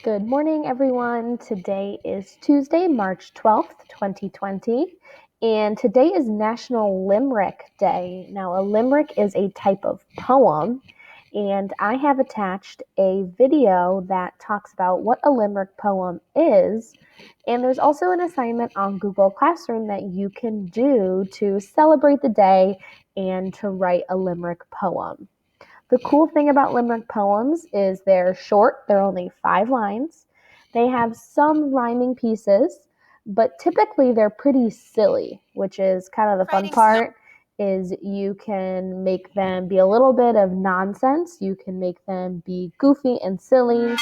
Good morning, everyone. Today is Tuesday, March 12th, 2020, and today is National Limerick Day. Now, a limerick is a type of poem, and I have attached a video that talks about what a limerick poem is, and there's also an assignment on Google Classroom that you can do to celebrate the day and to write a limerick poem. The cool thing about limerick poems is they're short, they're only 5 lines. They have some rhyming pieces, but typically they're pretty silly, which is kind of the fun part, is you can make them be a little bit of nonsense. You can make them be goofy and silly.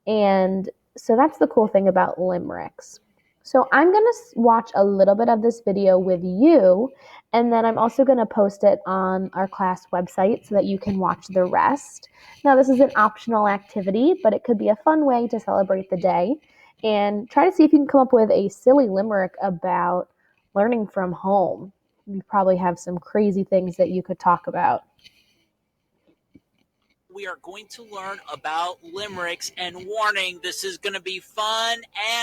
And so that's the cool thing about limericks. So I'm going to watch a little bit of this video with you, and then I'm also going to post it on our class website so that you can watch the rest. Now, this is an optional activity, but it could be a fun way to celebrate the day. And try to see if you can come up with a silly limerick about learning from home. You probably have some crazy things that you could talk about. We are going to learn about limericks, and warning, this is going to be fun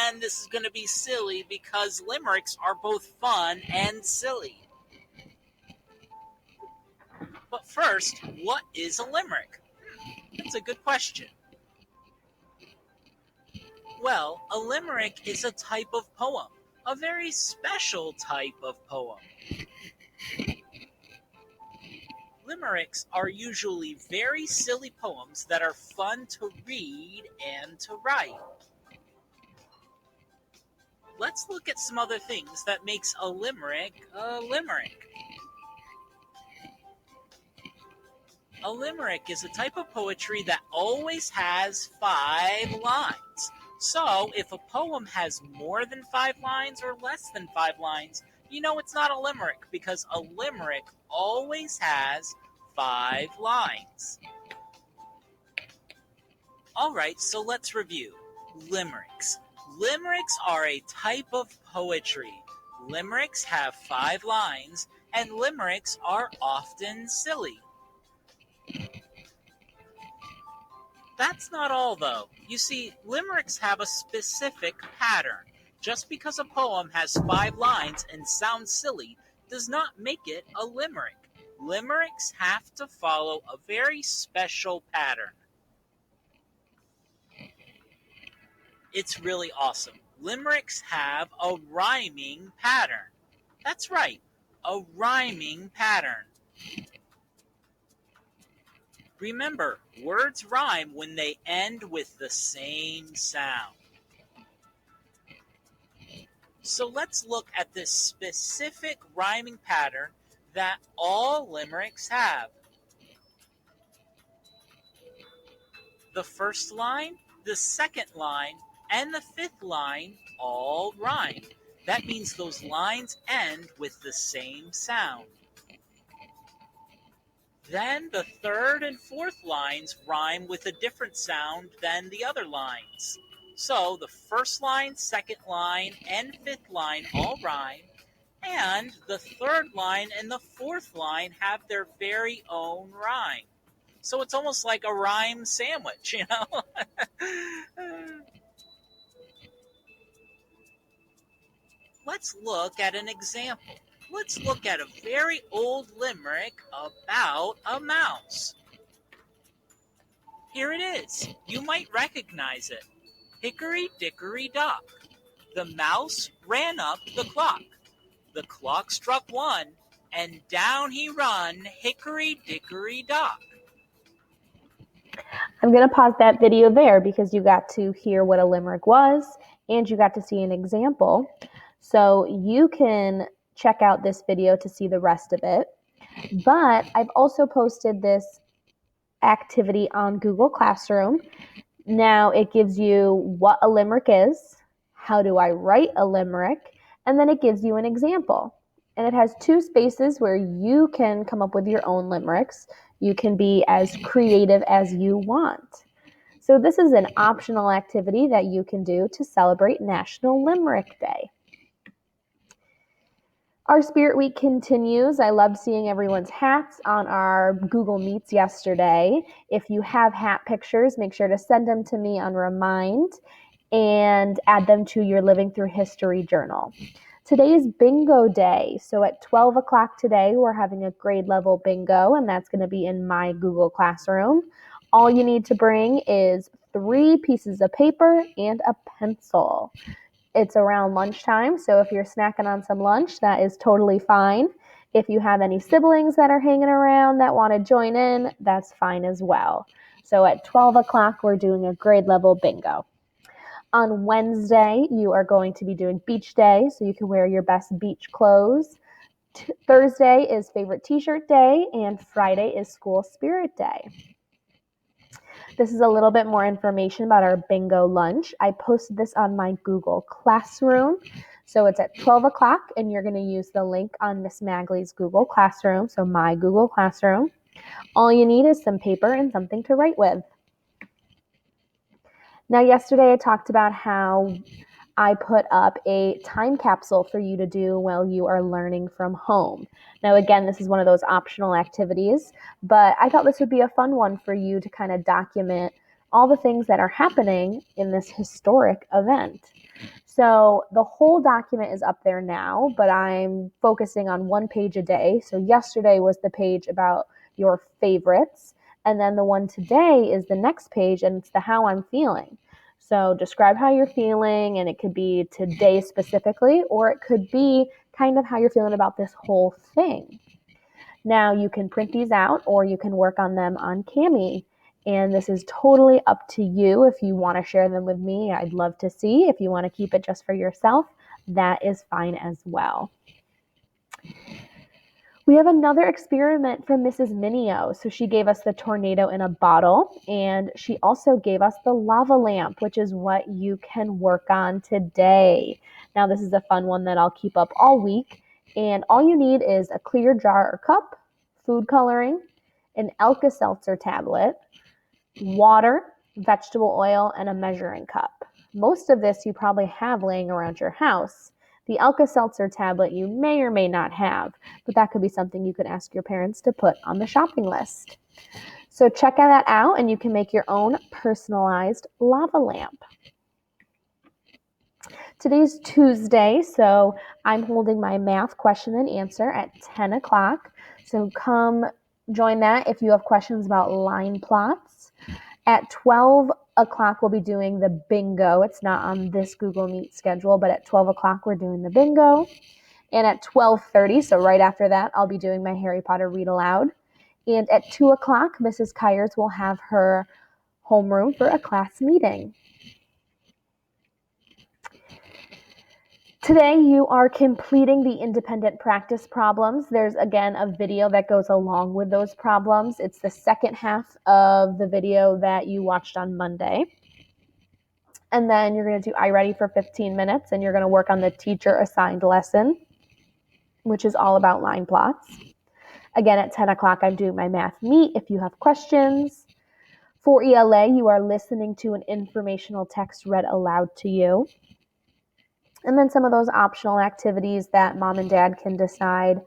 and this is going to be silly because limericks are both fun and silly. But first, what is a limerick? That's a good question. Well, a limerick is a type of poem, a very special type of poem. Limericks are usually very silly poems that are fun to read and to write. Let's look at some other things that makes a limerick a limerick. A limerick is a type of poetry that always has 5 lines. So if a poem has more than 5 lines or less than 5 lines, you know it's not a limerick because a limerick always has 5 lines. Alright, so let's review. Limericks. Limericks are a type of poetry. Limericks have 5 lines, and limericks are often silly. That's not all, though. You see, limericks have a specific pattern. Just because a poem has 5 lines and sounds silly does not make it a limerick. Limericks have to follow a very special pattern. It's really awesome. Limericks have a rhyming pattern. That's right, a rhyming pattern. Remember, words rhyme when they end with the same sound. So let's look at this specific rhyming pattern that all limericks have. The first line, the second line, and the 5th line all rhyme. That means those lines end with the same sound. Then the 3rd and 4th lines rhyme with a different sound than the other lines. So the first line, second line, and 5th line all rhyme, and the 3rd line and the 4th line have their very own rhyme. So it's almost like a rhyme sandwich, you know? Let's look at an example. Let's look at a very old limerick about a mouse. Here it is. You might recognize it. Hickory dickory dock. The mouse ran up the clock. The clock struck 1, and down he run, hickory dickory dock. I'm going to pause that video there because you got to hear what a limerick was and you got to see an example. So you can check out this video to see the rest of it. But I've also posted this activity on Google Classroom. Now it gives you what a limerick is, how do I write a limerick, and then it gives you an example. And it has 2 spaces where you can come up with your own limericks. You can be as creative as you want. So this is an optional activity that you can do to celebrate National Limerick Day. Our Spirit Week continues. I loved seeing everyone's hats on our Google Meets yesterday. If you have hat pictures, make sure to send them to me on Remind and add them to your Living Through History journal. Today is bingo day. So at 12 o'clock today, we're having a grade level bingo, and that's going to be in my Google Classroom. All you need to bring is 3 pieces of paper and a pencil. It's around lunchtime, so if you're snacking on some lunch, that is totally fine. If you have any siblings that are hanging around that want to join in, that's fine as well. So at 12 o'clock, we're doing a grade level bingo. On Wednesday, you are going to be doing beach day, so you can wear your best beach clothes. Thursday is favorite t-shirt day, and Friday is school spirit day. This is a little bit more information about our bingo lunch. I posted this on my Google Classroom. So it's at 12 o'clock, and you're going to use the link on Miss Magley's Google Classroom, so my Google Classroom. All you need is some paper and something to write with. Now, yesterday I talked about how I put up a time capsule for you to do while you are learning from home. Now, again, this is one of those optional activities, but I thought this would be a fun one for you to kind of document all the things that are happening in this historic event. So the whole document is up there now, but I'm focusing on one page a day. So yesterday was the page about your favorites, and then the one today is the next page, and it's the how I'm feeling. So describe how you're feeling, and it could be today specifically, or it could be kind of how you're feeling about this whole thing. Now, you can print these out, or you can work on them on Cami. And this is totally up to you. If you want to share them with me, I'd love to see. If you want to keep it just for yourself, that is fine as well. We have another experiment from Mrs. Minio. So she gave us the tornado in a bottle, and she also gave us the lava lamp, which is what you can work on today. Now, this is a fun one that I'll keep up all week, and all you need is a clear jar or cup, food coloring, an Alka-Seltzer tablet, water, vegetable oil, and a measuring cup. Most of this you probably have laying around your house. The Alka-Seltzer tablet you may or may not have, but that could be something you could ask your parents to put on the shopping list. So check that out, and you can make your own personalized lava lamp. Today's Tuesday, so I'm holding my math question and answer at 10 o'clock. So come join that if you have questions about line plots. At 12 o'clock, we'll be doing the bingo. It's not on this Google Meet schedule, but at 12 o'clock, we're doing the bingo. And at 12:30, so right after that, I'll be doing my Harry Potter read aloud. And at 2 o'clock, Mrs. Kyers will have her homeroom for a class meeting. Today, you are completing the independent practice problems. There's, again, a video that goes along with those problems. It's the second half of the video that you watched on Monday. And then you're going to do iReady for 15 minutes, and you're going to work on the teacher-assigned lesson, which is all about line plots. Again, at 10 o'clock, I'm doing my math meet if you have questions. For ELA, you are listening to an informational text read aloud to you. And then some of those optional activities that mom and dad can decide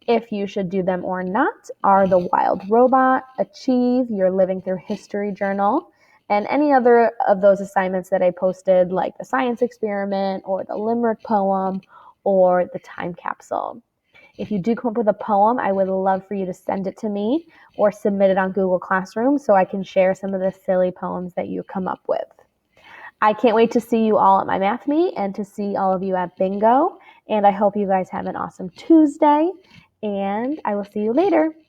if you should do them or not are the Wild Robot, Achieve, your Living Through History journal, and any other of those assignments that I posted, like the science experiment or the Limerick poem or the time capsule. If you do come up with a poem, I would love for you to send it to me or submit it on Google Classroom so I can share some of the silly poems that you come up with. I can't wait to see you all at my math meet and to see all of you at bingo. And I hope you guys have an awesome Tuesday, and I will see you later.